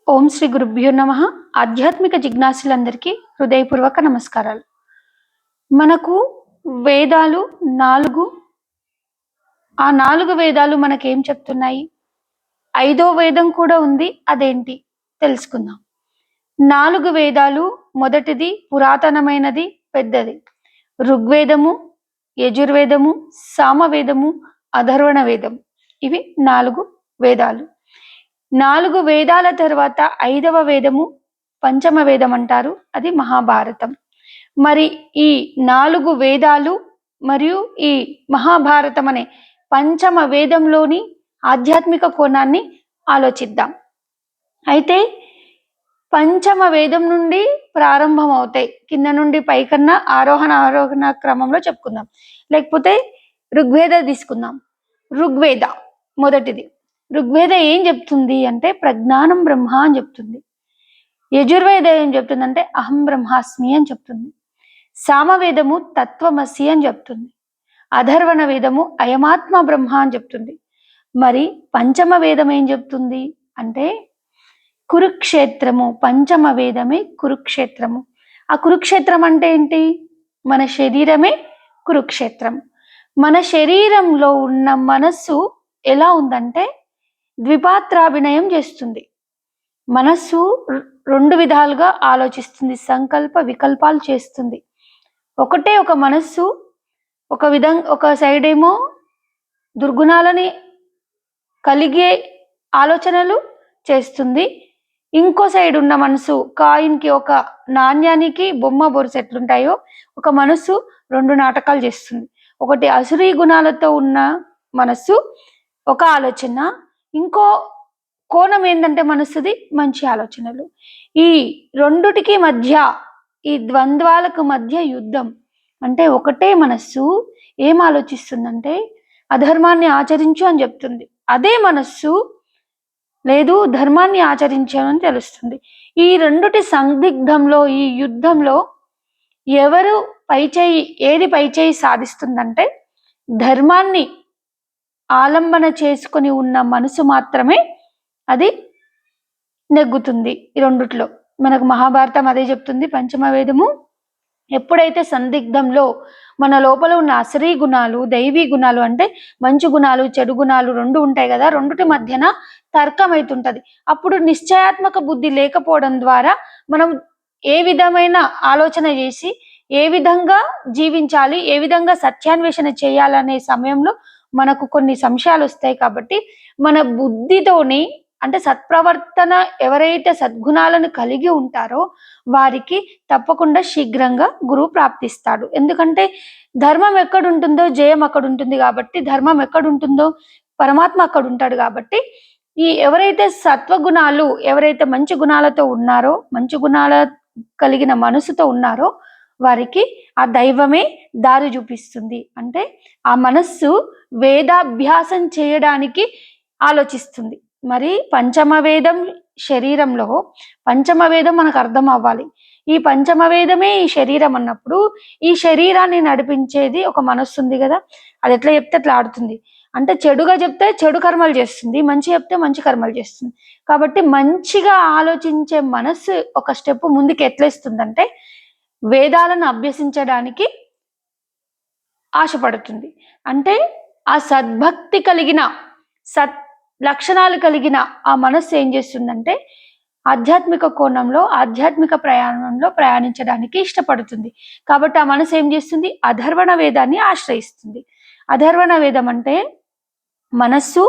ఓం శ్రీ గురుభ్యో నమ. ఆధ్యాత్మిక జిజ్ఞాసులందరికీ హృదయపూర్వక నమస్కారాలు. మనకు వేదాలు 4. ఆ 4 వేదాలు మనకేం చెప్తున్నాయి? 5వ వేదం కూడా ఉంది, అదేంటి తెలుసుకుందాం. 4 వేదాలు, మొదటిది పురాతనమైనది, పెద్దది ఋగ్వేదము, యజుర్వేదము, సామవేదము, అధర్వణ వేదం. ఇవి 4 వేదాలు. 4 వేదాల తర్వాత 5వ వేదము పంచమ వేదం అంటారు, అది మహాభారతం. మరి ఈ 4 వేదాలు మరియు ఈ మహాభారతం అనే పంచమ వేదంలోని ఆధ్యాత్మిక కోణాన్ని ఆలోచిద్దాం. అయితే పంచమ వేదం నుండి ప్రారంభం అవుతాయి, కింద నుండి పైకన్నా ఆరోహణ క్రమంలో చెప్పుకుందాం. లేకపోతే ఋగ్వేద తీసుకుందాం. ఋగ్వేద మొదటిది. ఋగ్వేద ఏం చెప్తుంది అంటే ప్రజ్ఞానం బ్రహ్మ అని చెప్తుంది. యజుర్వేద ఏం చెప్తుందంటే అహం బ్రహ్మాస్మి అని చెప్తుంది. సామవేదము తత్వమసి అని చెప్తుంది. అధర్వణ వేదము అయమాత్మ బ్రహ్మ అని చెప్తుంది. మరి పంచమ వేదం ఏం చెప్తుంది అంటే కురుక్షేత్రము. పంచమ వేదమే కురుక్షేత్రము. ఆ కురుక్షేత్రం అంటే ఏంటి? మన శరీరమే కురుక్షేత్రం. మన శరీరంలో ఉన్న మనస్సు ఎలా ఉందంటే ద్విపాత్రాభినయం చేస్తుంది. మనస్సు 2 విధాలుగా ఆలోచిస్తుంది, సంకల్ప వికల్పాలు చేస్తుంది. ఒకటే ఒక మనస్సు ఒక సైడ్ ఏమో దుర్గుణాలని కలిగే ఆలోచనలు చేస్తుంది, ఇంకో సైడ్ ఉన్న మనసు కాయిన్కి, ఒక నాణ్యానికి బొమ్మ బొరుసు ఎట్లుంటాయో ఒక మనస్సు 2 నాటకాలు చేస్తుంది. ఒకటి అసురీ గుణాలతో ఉన్న మనస్సు ఒక ఆలోచన, ఇంకో కోణం ఏంటంటే మనస్సుది మంచి ఆలోచనలు. ఈ రెండుటికి మధ్య, ఈ ద్వంద్వాలకు మధ్య యుద్ధం. అంటే ఒకటే మనస్సు ఏం ఆలోచిస్తుందంటే అధర్మాన్ని ఆచరించు అని చెప్తుంది, అదే మనస్సు లేదు ధర్మాన్ని ఆచరించామని తెలుస్తుంది. ఈ రెండుటి సందిగ్ధంలో, ఈ యుద్ధంలో ఎవరు ఏది పైచేయి సాధిస్తుందంటే ధర్మాన్ని ఆలంబన చేసుకొని ఉన్న మనసు మాత్రమే అది నెగ్గుతుంది. ఈ రెండిట్లో మనకు మహాభారతం అదే చెప్తుంది. పంచమ వేదము ఎప్పుడైతే సందిగ్ధంలో మన లోపల ఉన్న అసరీ గుణాలు, దైవీ గుణాలు అంటే మంచి గుణాలు, చెడు గుణాలు 2 ఉంటాయి కదా, రెండుటి మధ్యన తర్కం అవుతుంటది. అప్పుడు నిశ్చయాత్మక బుద్ధి లేకపోవడం ద్వారా మనం ఏ విధమైన ఆలోచన చేసి ఏ విధంగా జీవించాలి, ఏ విధంగా సత్యాన్వేషణ చేయాలనే సమయంలో మనకు కొన్ని సంశయాలు వస్తాయి. కాబట్టి మన బుద్ధితోని, అంటే సత్ప్రవర్తన ఎవరైతే సద్గుణాలను కలిగి ఉంటారో వారికి తప్పకుండా శీఘ్రంగా గురువు ప్రాప్తిస్తాడు. ఎందుకంటే ధర్మం ఎక్కడుంటుందో జయం అక్కడ ఉంటుంది. కాబట్టి ధర్మం ఎక్కడుంటుందో పరమాత్మ అక్కడ ఉంటాడు. కాబట్టి ఈ ఎవరైతే సత్వగుణాలు, ఎవరైతే మంచి గుణాలతో ఉన్నారో, మంచి గుణాల కలిగిన మనసుతో ఉన్నారో వారికి ఆ దైవమే దారి చూపిస్తుంది. అంటే ఆ మనస్సు వేదాభ్యాసం చేయడానికి ఆలోచిస్తుంది. మరి పంచమ వేదం శరీరంలో, పంచమ వేదం మనకు అర్థం అవ్వాలి. ఈ పంచమ వేదమే ఈ శరీరం అన్నప్పుడు ఈ శరీరాన్ని నడిపించేది ఒక మనస్సు ఉంది కదా, అది ఎట్లా చెప్తే అట్లా ఆడుతుంది. అంటే చెడుగా చెప్తే చెడు కర్మలు చేస్తుంది, మంచి చెప్తే మంచి కర్మలు చేస్తుంది. కాబట్టి మంచిగా ఆలోచించే మనస్సు ఒక స్టెప్ ముందుకు ఎట్లేస్తుందంటే వేదాలను అభ్యసించడానికి ఆశపడుతుంది. అంటే ఆ సద్భక్తి కలిగిన, సత్ లక్షణాలు కలిగిన ఆ మనస్సు ఏం చేస్తుందంటే ఆధ్యాత్మిక కోణంలో, ఆధ్యాత్మిక ప్రయాణంలో ప్రయాణించడానికి ఇష్టపడుతుంది. కాబట్టి ఆ మనసు ఏం చేస్తుంది? అధర్వణ వేదాన్ని ఆశ్రయిస్తుంది. అధర్వణ వేదం అంటే మనస్సు,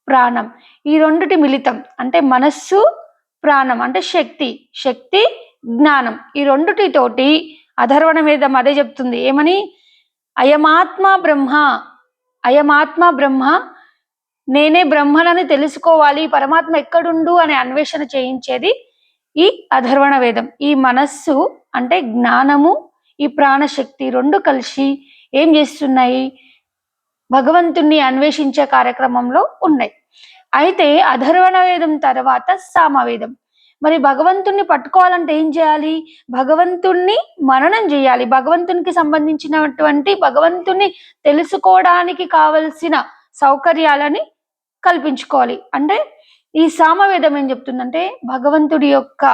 ప్రాణం, ఈ రెండిటి మిళితం. అంటే మనస్సు, ప్రాణం అంటే శక్తి, జ్ఞానం, ఈ రెండిటితోటి అధర్వణ వేదం అదే చెప్తుంది. ఏమని? అయమాత్మ బ్రహ్మ, నేనే బ్రహ్మనని తెలుసుకోవాలి, పరమాత్మ ఎక్కడుండు అనే అన్వేషణ చేయించేది ఈ అధర్వణ వేదం. ఈ మనస్సు అంటే జ్ఞానము, ఈ ప్రాణశక్తి 2 కలిసి ఏం చేస్తున్నాయి? భగవంతుణ్ణి అన్వేషించే కార్యక్రమంలో ఉన్నాయి. అయితే అధర్వణ వేదం తర్వాత సామవేదం. మరి భగవంతుణ్ణి పట్టుకోవాలంటే ఏం చేయాలి? భగవంతుణ్ణి మననం చేయాలి. భగవంతునికి సంబంధించినటువంటి, భగవంతుణ్ణి తెలుసుకోవడానికి కావలసిన సౌకర్యాలని కల్పించుకోవాలి. అంటే ఈ సామవేదం ఏం చెప్తుందంటే భగవంతుడి యొక్క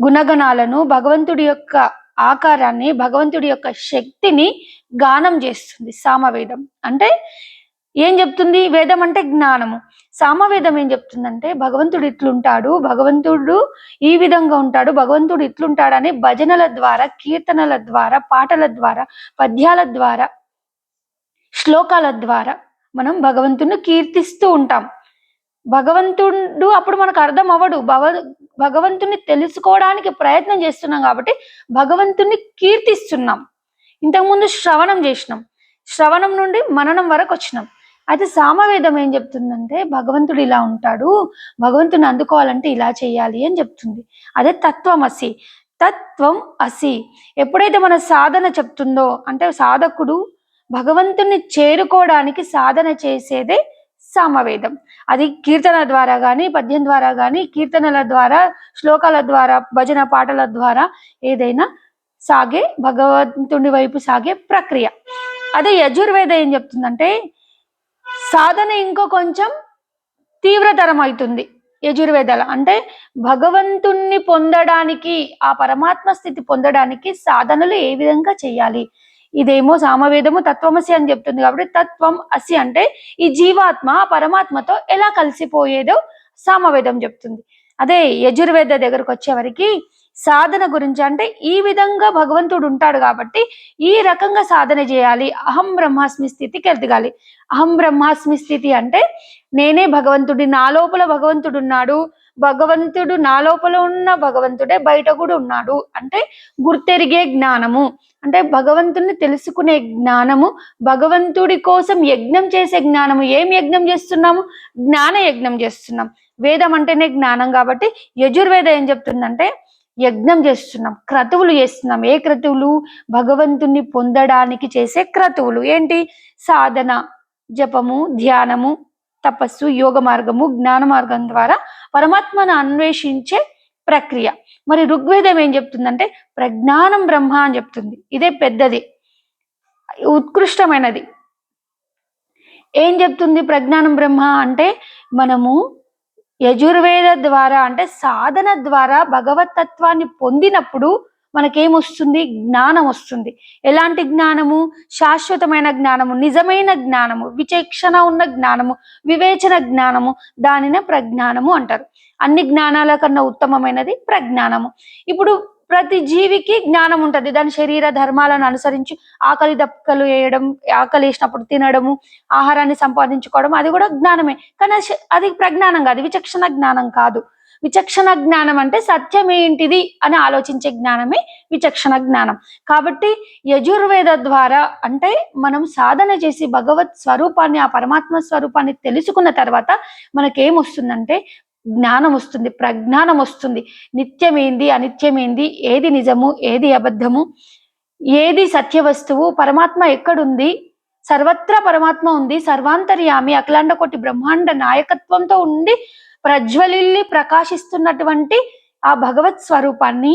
గుణగణాలను, భగవంతుడి యొక్క ఆకారాన్ని, భగవంతుడి యొక్క శక్తిని గానం చేస్తుంది సామవేదం. అంటే ఏం చెప్తుంది? వేదం అంటే జ్ఞానము. సామవేదం ఏం చెప్తుందంటే భగవంతుడు ఇట్లుంటాడు, భగవంతుడు ఈ విధంగా ఉంటాడు, భగవంతుడు ఇట్లుంటాడని భజనల ద్వారా, కీర్తనల ద్వారా, పాటల ద్వారా, పద్యాల ద్వారా, శ్లోకాల ద్వారా మనం భగవంతుని కీర్తిస్తూ ఉంటాం. భగవంతుడు అప్పుడు మనకు అర్థం అవ్వడు. భగవంతుని తెలుసుకోవడానికి ప్రయత్నం చేస్తున్నాం కాబట్టి భగవంతుని కీర్తిస్తున్నాం. ఇంతకుముందు శ్రవణం చేసినాం, శ్రవణం నుండి మననం వరకు వచ్చినాం. అయితే సామవేదం ఏం చెప్తుందంటే భగవంతుడు ఇలా ఉంటాడు, భగవంతుని అందుకోవాలంటే ఇలా చేయాలి అని చెప్తుంది. అదే తత్వమసి. తత్వం అసి ఎప్పుడైతే మన సాధన చెప్తుందో, అంటే సాధకుడు భగవంతుని చేరుకోవడానికి సాధన చేసేదే సామవేదం. అది కీర్తన ద్వారా కానీ, పద్యం ద్వారా కానీ, కీర్తనల ద్వారా, శ్లోకాల ద్వారా, భజన పాటల ద్వారా ఏదైనా సాగే భగవంతుని వైపు సాగే ప్రక్రియ. అదే యజుర్వేద ఏం చెప్తుందంటే సాధన ఇంకో కొంచెం తీవ్రతరం అవుతుంది. యజుర్వేదాల అంటే భగవంతుణ్ణి పొందడానికి, ఆ పరమాత్మ స్థితి పొందడానికి సాధనలు ఏ విధంగా చేయాలి. ఇదేమో సామవేదము తత్వమసి అని చెప్తుంది కాబట్టి తత్వం అసి అంటే ఈ జీవాత్మ పరమాత్మతో ఎలా కలిసిపోయేదో సామవేదం చెప్తుంది. అదే యజుర్వేద దగ్గరకు వచ్చేవరికి సాధన గురించి అంటే ఈ విధంగా భగవంతుడు ఉంటాడు కాబట్టి ఈ రకంగా సాధన చేయాలి, అహం బ్రహ్మాస్మి స్థితికి ఎదగాలి. అహం బ్రహ్మాస్మి స్థితి అంటే నేనే భగవంతుడి, నా లోపల భగవంతుడు ఉన్నాడు, భగవంతుడు నా లోపల ఉన్న భగవంతుడే బయట కూడా ఉన్నాడు అంటే గుర్తెరిగే జ్ఞానము, అంటే భగవంతుని తెలుసుకునే జ్ఞానము, భగవంతుడి కోసం యజ్ఞం చేసే జ్ఞానము. ఏం యజ్ఞం చేస్తున్నాము? జ్ఞాన యజ్ఞం చేస్తున్నాం. వేదం అంటేనే జ్ఞానం కాబట్టి యజుర్వేద ఏం చెప్తుందంటే యజ్ఞం చేస్తున్నాం, క్రతువులు చేస్తున్నాం. ఏ క్రతువులు? భగవంతుని పొందడానికి చేసే క్రతువులు. ఏంటి? సాధన, జపము, ధ్యానము, తపస్సు, యోగ మార్గము, జ్ఞాన మార్గం ద్వారా పరమాత్మను అన్వేషించే ప్రక్రియ. మరి ఋగ్వేదం ఏం చెప్తుందంటే ప్రజ్ఞానం బ్రహ్మ అని చెప్తుంది. ఇదే పెద్దది, ఉత్కృష్టమైనది. ఏం చెప్తుంది ప్రజ్ఞానం బ్రహ్మ అంటే మనము యజుర్వేద ద్వారా అంటే సాధన ద్వారా భగవతత్వాన్ని పొందినప్పుడు మనకేమొస్తుంది? జ్ఞానం వస్తుంది. ఎలాంటి జ్ఞానము? శాశ్వతమైన జ్ఞానము, నిజమైన జ్ఞానము, విచక్షణ ఉన్న జ్ఞానము, వివేచన జ్ఞానము. దానినే ప్రజ్ఞానము అంటారు. అన్ని జ్ఞానాల కన్నా ఉత్తమమైనది ప్రజ్ఞానము. ఇప్పుడు ప్రతి జీవికి జ్ఞానం ఉంటుంది. దాని శరీర ధర్మాలను అనుసరించి ఆకలి దప్పుకలు వేయడం, ఆకలి వేసినప్పుడు తినడము, ఆహారాన్ని సంపాదించుకోవడం, అది కూడా జ్ఞానమే. కానీ అది ప్రజ్ఞానం కాదు, విచక్షణ జ్ఞానం కాదు. విచక్షణ జ్ఞానం అంటే సత్యం ఏంటిది అని ఆలోచించే జ్ఞానమే విచక్షణ జ్ఞానం. కాబట్టి యజుర్వేద ద్వారా అంటే మనం సాధన చేసి భగవత్ స్వరూపాన్ని, ఆ పరమాత్మ స్వరూపాన్ని తెలుసుకున్న తర్వాత మనకేమొస్తుందంటే జ్ఞానం వస్తుంది, ప్రజ్ఞానం వస్తుంది. నిత్యమేంది, అనిత్యమేంది, ఏది నిజము, ఏది అబద్ధము, ఏది సత్య వస్తువు, పరమాత్మ ఎక్కడుంది, సర్వత్రా పరమాత్మ ఉంది, సర్వాంతర్యామి, అఖిలాండ కోటి బ్రహ్మాండ నాయకత్వంతో ఉండి ప్రజ్వలిల్లి ప్రకాశిస్తున్నటువంటి ఆ భగవత్ స్వరూపాన్ని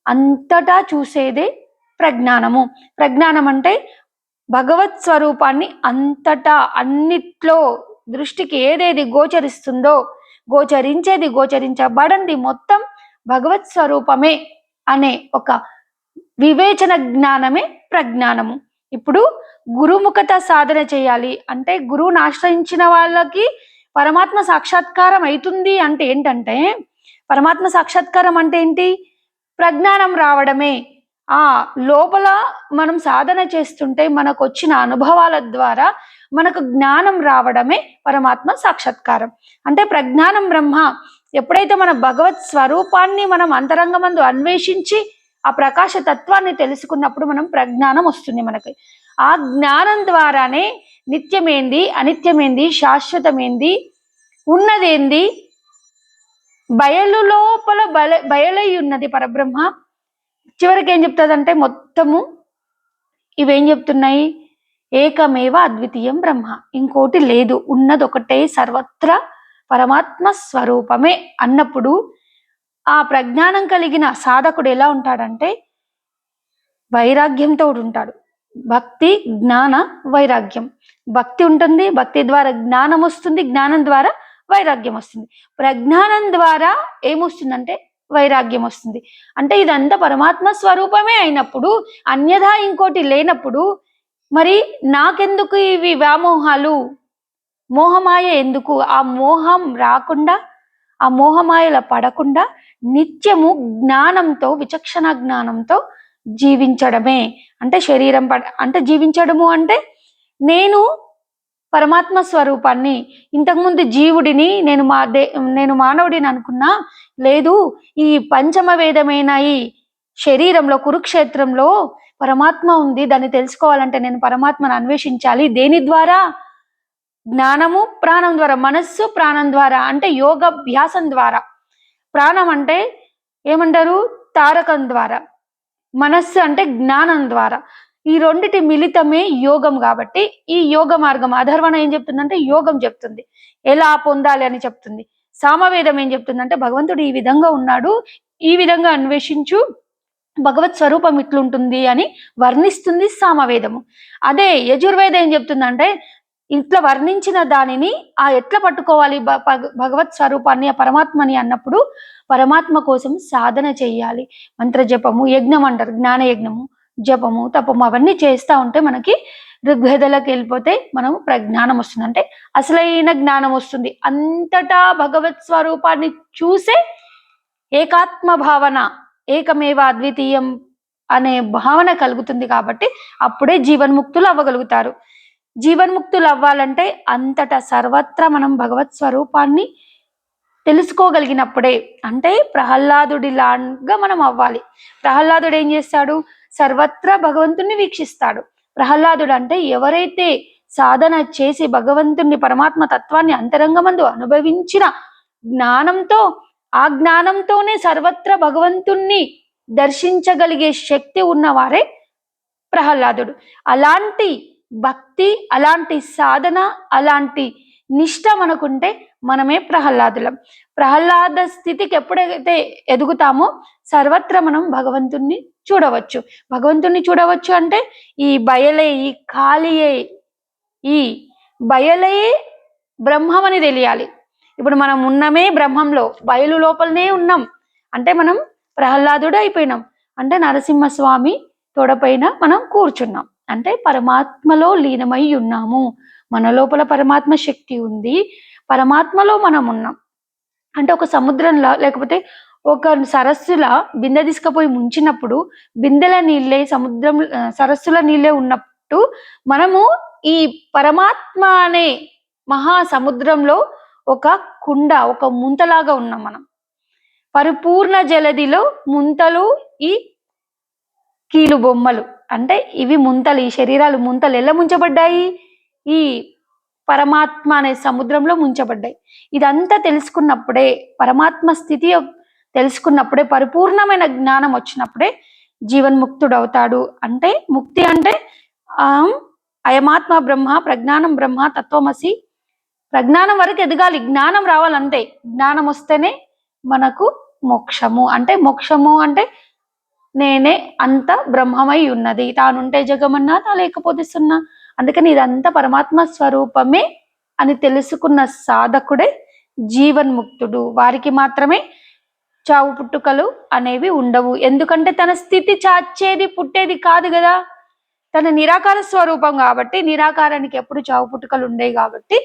అంతటా చూసేదే ప్రజ్ఞానము. ప్రజ్ఞానం అంటే భగవత్ స్వరూపాన్ని అంతటా, అన్నిట్లో దృష్టికి ఏదేది గోచరిస్తుందో, గోచరించేది, గోచరించబడంది మొత్తం భగవత్ స్వరూపమే అనే ఒక వివేచన జ్ఞానమే ప్రజ్ఞానము. ఇప్పుడు గురుముఖత సాధన చేయాలి అంటే గురువుని ఆశ్రయించిన వాళ్ళకి పరమాత్మ సాక్షాత్కారం అవుతుంది అంటే ఏంటంటే, పరమాత్మ సాక్షాత్కారం అంటే ఏంటి? ప్రజ్ఞానం రావడమే. ఆ లోపల మనం సాధన చేస్తుంటే మనకు వచ్చిన అనుభవాల ద్వారా మనకు జ్ఞానం రావడమే పరమాత్మ సాక్షాత్కారం. అంటే ప్రజ్ఞానం బ్రహ్మ. ఎప్పుడైతే మన భగవత్ స్వరూపాన్ని మనం అంతరంగమందు అన్వేషించి ఆ ప్రకాశ తత్వాన్ని తెలుసుకున్నప్పుడు మనం ప్రజ్ఞానం వస్తుంది మనకి. ఆ జ్ఞానం ద్వారానే నిత్యమేంది, అనిత్యమేంది, శాశ్వతమేంది, ఉన్నదేంది, బయలు లోపల బయలై ఉన్నది పరబ్రహ్మ. చివరికి ఏం చెప్తుందంటే మొత్తము ఇవేం చెప్తున్నాయి? ఏకమేవ అద్వితీయం బ్రహ్మ, ఇంకోటి లేదు, ఉన్నది ఒకటే, సర్వత్రా పరమాత్మ స్వరూపమే అన్నప్పుడు ఆ ప్రజ్ఞానం కలిగిన సాధకుడు ఎలా ఉంటాడంటే వైరాగ్యంతో ఉంటాడు. భక్తి, జ్ఞాన, వైరాగ్యం. భక్తి ఉంటుంది, భక్తి ద్వారా జ్ఞానం వస్తుంది, జ్ఞానం ద్వారా వైరాగ్యం వస్తుంది. ప్రజ్ఞానం ద్వారా ఏమొస్తుందంటే వైరాగ్యం వస్తుంది. అంటే ఇదంతా పరమాత్మ స్వరూపమే అయినప్పుడు, అన్యథా ఇంకోటి లేనప్పుడు మరి నాకెందుకు ఇవి వ్యామోహాలు, మోహమాయ ఎందుకు? ఆ మోహం రాకుండా, ఆ మోహమాయల పడకుండా నిత్యము జ్ఞానంతో, విచక్షణ జ్ఞానంతో జీవించడమే. అంటే శరీరం అంటే జీవించడము అంటే నేను పరమాత్మ స్వరూపాన్ని, ఇంతకుముందు జీవుడిని, నేను మానవుడిని అనుకున్నా, లేదు ఈ పంచమ వేదమైన ఈ శరీరంలో, కురుక్షేత్రంలో పరమాత్మ ఉంది, దాన్ని తెలుసుకోవాలంటే నేను పరమాత్మను అన్వేషించాలి. దేని ద్వారా? జ్ఞానము ప్రాణం ద్వారా, మనస్సు ప్రాణం ద్వారా, అంటే యోగాభ్యాసం ద్వారా. ప్రాణం అంటే ఏమంటారు? తారకం ద్వారా. మనస్సు అంటే జ్ఞానం ద్వారా. ఈ రెండిటి మిళితమే యోగం. కాబట్టి ఈ యోగ మార్గం అధర్వణ ఏం చెప్తుందంటే యోగం చెప్తుంది, ఎలా పొందాలి అని చెప్తుంది. సామవేదం ఏం చెప్తుందంటే భగవంతుడు ఈ విధంగా ఉన్నాడు, ఈ విధంగా అన్వేషించు, భగవత్ స్వరూపం ఇట్లుంటుంది అని వర్ణిస్తుంది సామవేదము. అదే యజుర్వేదం ఏం చెప్తుందంటే ఇట్లా వర్ణించిన దానిని ఎట్లా పట్టుకోవాలి భగవత్ స్వరూపాన్ని, ఆ పరమాత్మని అన్నప్పుడు పరమాత్మ కోసం సాధన చెయ్యాలి. మంత్ర జపము, యజ్ఞం అంటారు, జ్ఞాన యజ్ఞము, జపము, తపము అవన్నీ చేస్తూ ఉంటే మనకి ఋగ్వేదాలకు వెళ్ళిపోతే మనం ప్రజ్ఞానం వస్తుంది. అంటే అసలైన జ్ఞానం వస్తుంది. అంతటా భగవత్ స్వరూపాన్ని చూసే ఏకాత్మ భావన, ఏకమేవ అద్వితీయం అనే భావన కలుగుతుంది. కాబట్టి అప్పుడే జీవన్ముక్తులు అవ్వగలుగుతారు. జీవన్ముక్తులు అవ్వాలంటే అంతటా సర్వత్రా మనం భగవత్ స్వరూపాన్ని తెలుసుకోగలిగినప్పుడే. అంటే ప్రహ్లాదుడిలాగా మనం అవ్వాలి. ప్రహ్లాదుడు ఏం చేస్తాడు? సర్వత్రా భగవంతుణ్ణి వీక్షిస్తాడు. ప్రహ్లాదుడు అంటే ఎవరైతే సాధన చేసి భగవంతుణ్ణి, పరమాత్మ తత్వాన్ని అంతరంగమందు అనుభవించిన జ్ఞానంతో, ఆ జ్ఞానంతోనే సర్వత్రా భగవంతుణ్ణి దర్శించగలిగే శక్తి ఉన్నవారే ప్రహ్లాదుడు. అలాంటి భక్తి, అలాంటి సాధన, అలాంటి నిష్ట మనకుంటే మనమే ప్రహ్లాదులం. ప్రహ్లాద స్థితికి ఎప్పుడైతే ఎదుగుతామో సర్వత్రా మనం భగవంతుణ్ణి చూడవచ్చు. భగవంతుణ్ణి చూడవచ్చు అంటే ఈ బయలే, ఈ ఖాళీయే, ఈ బయలే బ్రహ్మం అని తెలియాలి. ఇప్పుడు మనం ఉన్నమే బ్రహ్మంలో, బయలు లోపలనే ఉన్నాం అంటే మనం ప్రహ్లాదుడు అయిపోయినాం. అంటే నరసింహస్వామి తొడపైన మనం కూర్చున్నాం అంటే పరమాత్మలో లీనమై ఉన్నాము. మన లోపల పరమాత్మ శక్తి ఉంది, పరమాత్మలో మనం ఉన్నాం. అంటే ఒక సముద్రంలో లేకపోతే ఒక సరస్సులా బిందె తీసుకుపోయి ముంచినప్పుడు బిందెల నీళ్ళే సముద్రం, సరస్సుల నీళ్ళే ఉన్నట్టు మనము ఈ పరమాత్మ అనే మహాసముద్రంలో ఒక కుండ, ఒక ముంతలాగా ఉన్నాం మనం. పరిపూర్ణ జలదిలో ముంతలు, ఈ కీలు బొమ్మలు అంటే ఇవి ముంతలు, ఈ శరీరాలు ముంతలు ఎలా ముంచబడ్డాయి? ఈ పరమాత్మ అనే సముద్రంలో ముంచబడ్డాయి. ఇదంతా తెలుసుకున్నప్పుడే, పరమాత్మ స్థితి తెలుసుకున్నప్పుడే, పరిపూర్ణమైన జ్ఞానం వచ్చినప్పుడే జీవన్ముక్తుడు అవుతాడు. అంటే ముక్తి అంటే అయమాత్మ బ్రహ్మ, ప్రజ్ఞానం బ్రహ్మ, తత్వమసి. ప్రజ్ఞానం వరకు ఎదగాలి, జ్ఞానం రావాలంతే. జ్ఞానం వస్తేనే మనకు మోక్షము. అంటే మోక్షము అంటే నేనే అంత బ్రహ్మమై ఉన్నది, తానుంటే జగమన్నా, తా లేకపోతే సున్నా. అందుకని ఇదంతా పరమాత్మ స్వరూపమే అని తెలుసుకున్న సాధకుడే జీవన్ముక్తుడు. వారికి మాత్రమే చావు పుట్టుకలు అనేవి ఉండవు. ఎందుకంటే తన స్థితి చాచేది పుట్టేది కాదు కదా, తన నిరాకార స్వరూపం కాబట్టి నిరాకారానికి ఎప్పుడు చావు పుట్టుకలు ఉండేవి. కాబట్టి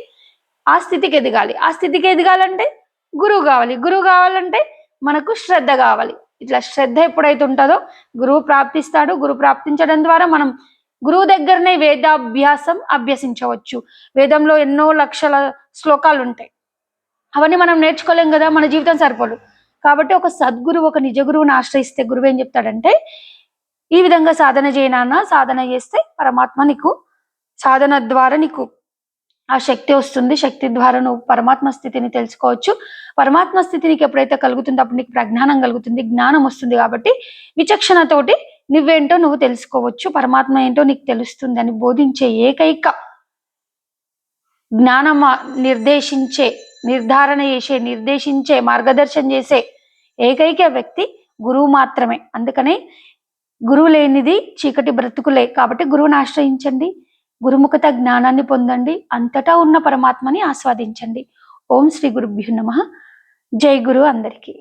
ఆ స్థితికి ఎదగాలి. ఆ స్థితికి ఎదగాలంటే గురువు కావాలి. గురువు కావాలంటే మనకు శ్రద్ధ కావాలి. ఇట్లా శ్రద్ధ ఎప్పుడైతే ఉంటుందో గురువు ప్రాప్తిస్తాడు. గురువు ప్రాప్తించడం ద్వారా మనం గురువు దగ్గరనే వేదాభ్యాసం అభ్యసించవచ్చు. వేదంలో ఎన్నో లక్షల శ్లోకాలు ఉంటాయి, అవన్నీ మనం నేర్చుకోలేం కదా, మన జీవితం సరిపోదు. కాబట్టి ఒక సద్గురువు, ఒక నిజ గురువుని ఆశ్రయిస్తే గురువు ఏం చెప్తాడంటే ఈ విధంగా సాధన చేయనా, సాధన చేస్తే పరమాత్మ నీకు, సాధన ద్వారా నీకు ఆ శక్తి వస్తుంది. శక్తి ద్వారా నువ్వు పరమాత్మ స్థితిని తెలుసుకోవచ్చు. పరమాత్మ స్థితి నీకు ఎప్పుడైతే కలుగుతుందో అప్పుడు నీకు ప్రజ్ఞానం కలుగుతుంది, జ్ఞానం వస్తుంది. కాబట్టి విచక్షణతోటి నువ్వేంటో నువ్వు తెలుసుకోవచ్చు, పరమాత్మ ఏంటో నీకు తెలుస్తుంది అని బోధించే ఏకైక జ్ఞానం నిర్దేశించే, నిర్ధారణ చేసే, నిర్దేశించే, మార్గదర్శనం చేసే ఏకైక వ్యక్తి గురువు మాత్రమే. అందుకనే గురువు లేనిది చీకటి బ్రతుకులే. కాబట్టి గురువుని ఆశ్రయించండి, గురుముఖత జ్ఞానాన్ని పొందండి, అంతటా ఉన్న పరమాత్మని ఆస్వాదించండి. ఓం శ్రీ గురుభ్యో నమః. జై గురు అందరికీ.